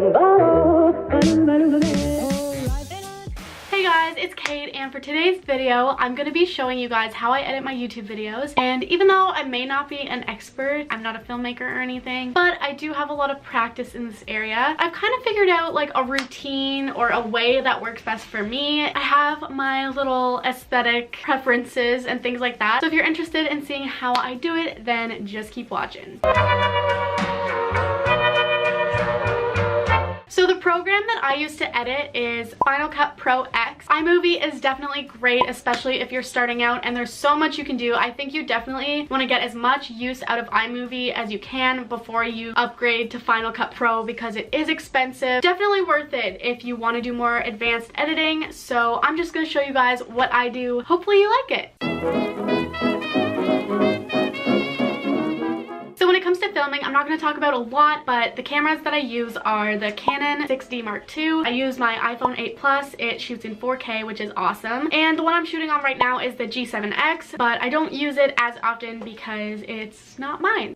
Hey guys, it's Kate, and for today's video, I'm going to be showing you guys how I edit my YouTube videos. And even though I may not be an expert, I'm not a filmmaker or anything, but I do have a lot of practice in this area. I've kind of figured out like a routine or a way that works best for me. I have my little aesthetic preferences and things like that. So if you're interested in seeing how I do it, then just keep watching. So the program that I use to edit is Final Cut Pro X. iMovie is definitely great, especially if you're starting out, and there's so much you can do. I think you definitely want to get as much use out of iMovie as you can before you upgrade to Final Cut Pro, because it is expensive. Definitely worth it if you want to do more advanced editing. So I'm just going to show you guys what I do. Hopefully you like it. So when it comes to filming, I'm not going to talk about a lot, but the cameras that I use are the Canon 6D Mark II. I use my iPhone 8 Plus. It shoots in 4K, which is awesome. And the one I'm shooting on right now is the G7X, but I don't use it as often because it's not mine.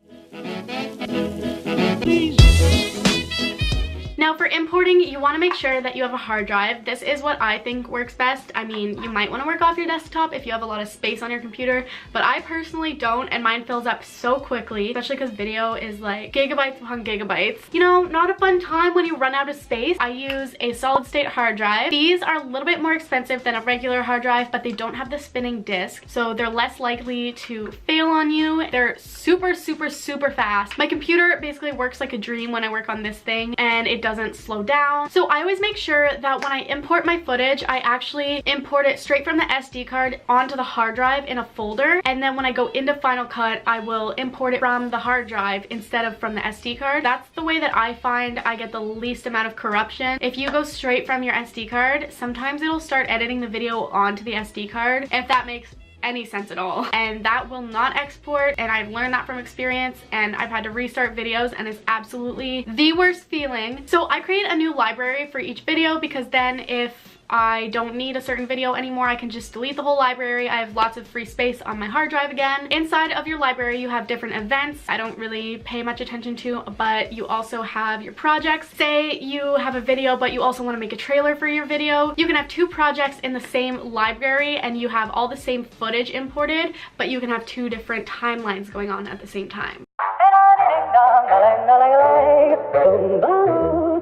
Now for importing, you want to make sure that you have a hard drive. This is what I think works best. I mean, you might want to work off your desktop if you have a lot of space on your computer, but I personally don't, and mine fills up so quickly, especially because video is like gigabytes upon gigabytes. You know, not a fun time when you run out of space. I use a solid state hard drive. These are a little bit more expensive than a regular hard drive, but they don't have the spinning disc, so they're less likely to fail on you. They're super, super, super fast. My computer basically works like a dream when I work on this thing, and it doesn't slow down. So I always make sure that when I import my footage, I actually import it straight from the SD card onto the hard drive in a folder, and then when I go into Final Cut, I will import it from the hard drive instead of from the SD card. That's the way that I find I get the least amount of corruption. If you go straight from your SD card, sometimes it'll start editing the video onto the SD card, if that makes any sense at all, and that will not export, and I've learned that from experience, and I've had to restart videos, and it's absolutely the worst feeling. So I create a new library for each video, because then if I don't need a certain video anymore, I can just delete the whole library. I have lots of free space on my hard drive again. Inside of your library, you have different events I don't really pay much attention to, but you also have your projects. Say you have a video, but you also want to make a trailer for your video. You can have two projects in the same library, and you have all the same footage imported, but you can have two different timelines going on at the same time.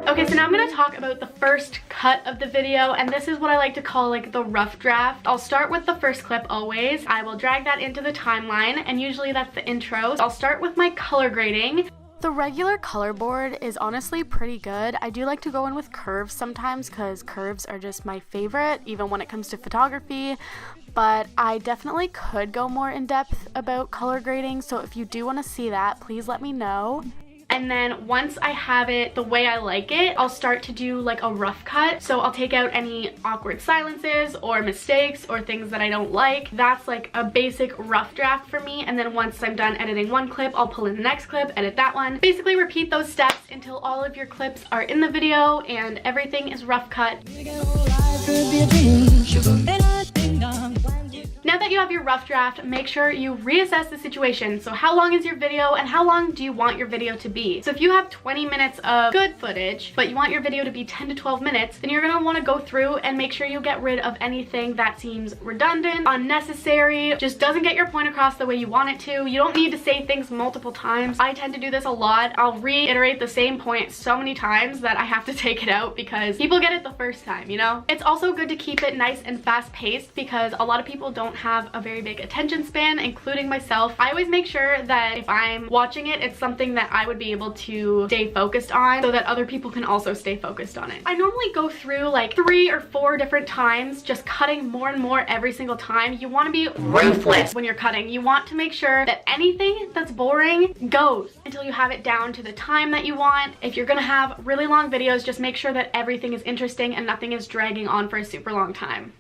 Okay, so now I'm going to talk about the first cut of the video, and this is what I like to call like the rough draft. I'll start with the first clip always. I will drag that into the timeline, and usually that's the intro. I'll start with my color grading. The regular color board is honestly pretty good. I do like to go in with curves sometimes because curves are just my favorite, even when it comes to photography. But I definitely could go more in depth about color grading, so if you do want to see that, please let me know. And then once I have it the way I like it, I'll start to do like a rough cut. So I'll take out any awkward silences or mistakes or things that I don't like. That's like a basic rough draft for me. And then once I'm done editing one clip, I'll pull in the next clip, edit that one. Basically repeat those steps until all of your clips are in the video and everything is rough cut. Now that you have your rough draft, make sure you reassess the situation. So how long is your video, and how long do you want your video to be? So if you have 20 minutes of good footage, but you want your video to be 10 to 12 minutes, then you're going to want to go through and make sure you get rid of anything that seems redundant, unnecessary, just doesn't get your point across the way you want it to. You don't need to say things multiple times. I tend to do this a lot. I'll reiterate the same point so many times that I have to take it out because people get it the first time, you know? It's also good to keep it nice and fast-paced because a lot of people don't have a very big attention span, including myself. I always make sure that if I'm watching it, it's something that I would be able to stay focused on so that other people can also stay focused on it. I normally go through like 3 or 4 different times, just cutting more and more every single time. You want to be ruthless when you're cutting. You want to make sure that anything that's boring goes until you have it down to the time that you want. If you're gonna have really long videos, just make sure that everything is interesting and nothing is dragging on for a super long time.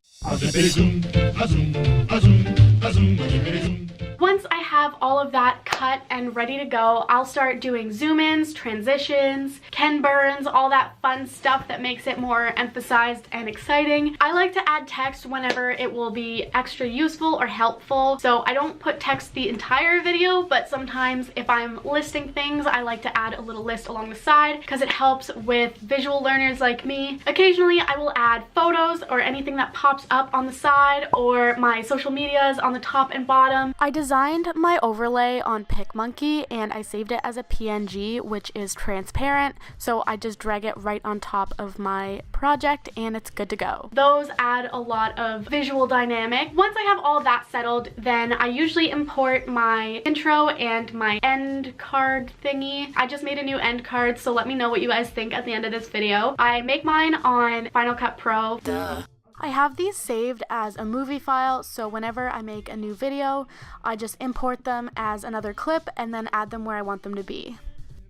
One once I have all of that cut and ready to go, I'll start doing zoom ins, transitions, Ken burns, all that fun stuff that makes it more emphasized and exciting. I like to add text whenever it will be extra useful or helpful, so I don't put text the entire video, but sometimes if I'm listing things, I like to add a little list along the side because it helps with visual learners like me. Occasionally I will add photos or anything that pops up on the side, or my social medias on the top and bottom. I designed my overlay on PicMonkey and I saved it as a PNG, which is transparent, so I just drag it right on top of my project and it's good to go. Those add a lot of visual dynamic. Once I have all of that settled, then I usually import my intro and my end card thingy. I just made a new end card, so let me know what you guys think at the end of this video. I make mine on Final Cut Pro. Duh. I have these saved as a movie file, so whenever I make a new video, I just import them as another clip and then add them where I want them to be.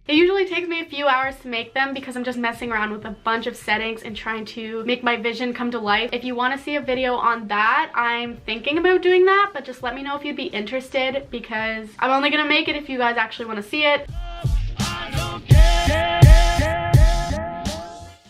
It usually takes me a few hours to make them because I'm just messing around with a bunch of settings and trying to make my vision come to life. If you want to see a video on that, I'm thinking about doing that, but just let me know if you'd be interested because I'm only gonna make it if you guys actually want to see it.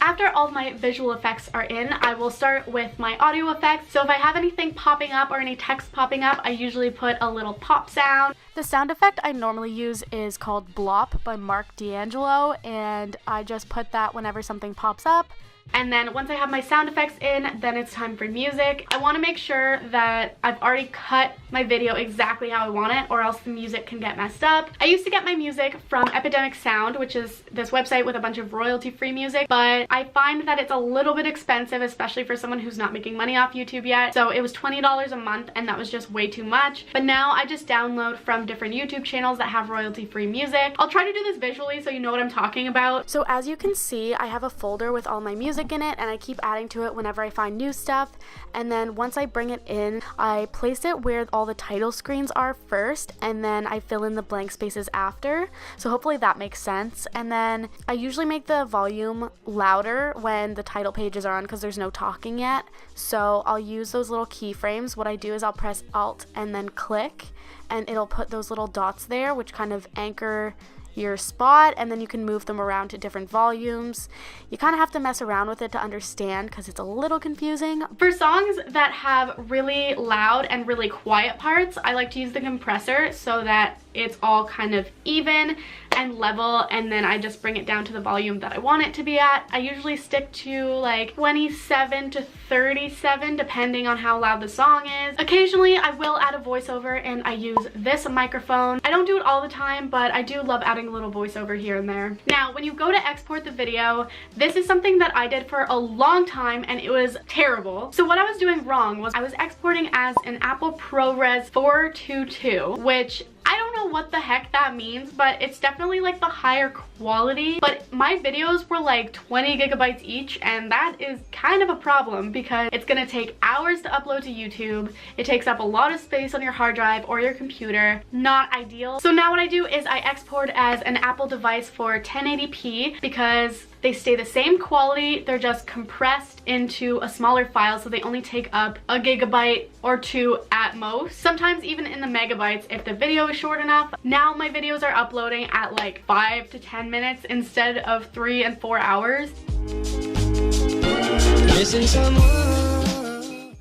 After all of my visual effects are in, I will start with my audio effects. So if I have anything popping up or any text popping up, I usually put a little pop sound. The sound effect I normally use is called Blop by Mark D'Angelo, and I just put that whenever something pops up. And then once I have my sound effects in, then it's time for music. I want to make sure that I've already cut my video exactly how I want it, or else the music can get messed up. I used to get my music from Epidemic Sound, which is this website with a bunch of royalty-free music, but I find that it's a little bit expensive, especially for someone who's not making money off YouTube yet. So it was $20 a month, and that was just way too much. But now I just download from different YouTube channels that have royalty-free music. I'll try to do this visually so you know what I'm talking about. So as you can see, I have a folder with all my music in it, and I keep adding to it whenever I find new stuff. And then once I bring it in, I place it where all the title screens are first, and then I fill in the blank spaces after. So hopefully that makes sense. And then I usually make the volume louder when the title pages are on because there's no talking yet. So I'll use those little keyframes. What I do is I'll press Alt and then click, and it'll put those little dots there which kind of anchor your spot, and then you can move them around to different volumes. You kind of have to mess around with it to understand because it's a little confusing. For songs that have really loud and really quiet parts, I like to use the compressor so that it's all kind of even and level, and then I just bring it down to the volume that I want it to be at. I usually stick to like 27 to 37 depending on how loud the song is. Occasionally I will add a voiceover and I use this microphone. I don't do it all the time, but I do love adding a little voiceover here and there. Now when you go to export the video, this is something that I did for a long time and it was terrible. So what I was doing wrong was I was exporting as an Apple ProRes 422, which I don't know what the heck that means, but it's definitely like the higher quality. But my videos were like 20 gigabytes each, and that is kind of a problem because it's gonna take hours to upload to YouTube. It takes up a lot of space on your hard drive or your computer. Not ideal. So now what I do is I export as an Apple device for 1080p because they stay the same quality, they're just compressed into a smaller file, so they only take up a gigabyte or two at most. Sometimes even in the megabytes if the video is short enough. Now my videos are uploading at like 5 to 10 minutes instead of 3 and 4 hours.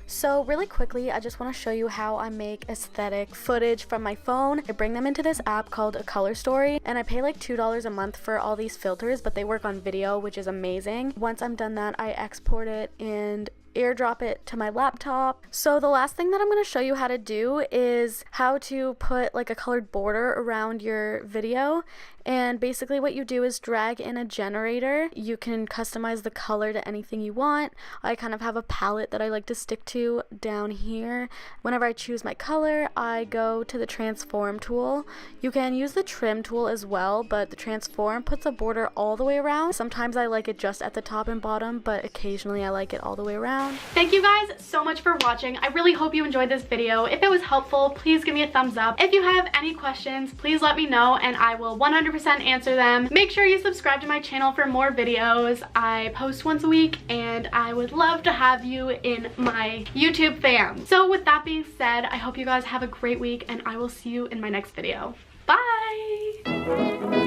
So really quickly, I just want to show you how I make aesthetic footage from my phone. I bring them into this app called A Color Story, and I pay like $2 a month for all these filters, but they work on video, which is amazing. Once I'm done that, I export it and airdrop it to my laptop. So the last thing that I'm going to show you how to do is how to put like a colored border around your video. And basically what you do is drag in a generator. You can customize the color to anything you want. I kind of have a palette that I like to stick to down here. Whenever I choose my color, I go to the transform tool. You can use the trim tool as well, but the transform puts a border all the way around. Sometimes I like it just at the top and bottom, but occasionally I like it all the way around. Thank you guys so much for watching. I really hope you enjoyed this video. If it was helpful, please give me a thumbs up. If you have any questions, please let me know and I will 100% 100% answer them. Make sure you subscribe to my channel for more videos. I post once a week and I would love to have you in my YouTube fam. So with that being said, I hope you guys have a great week and I will see you in my next video. Bye!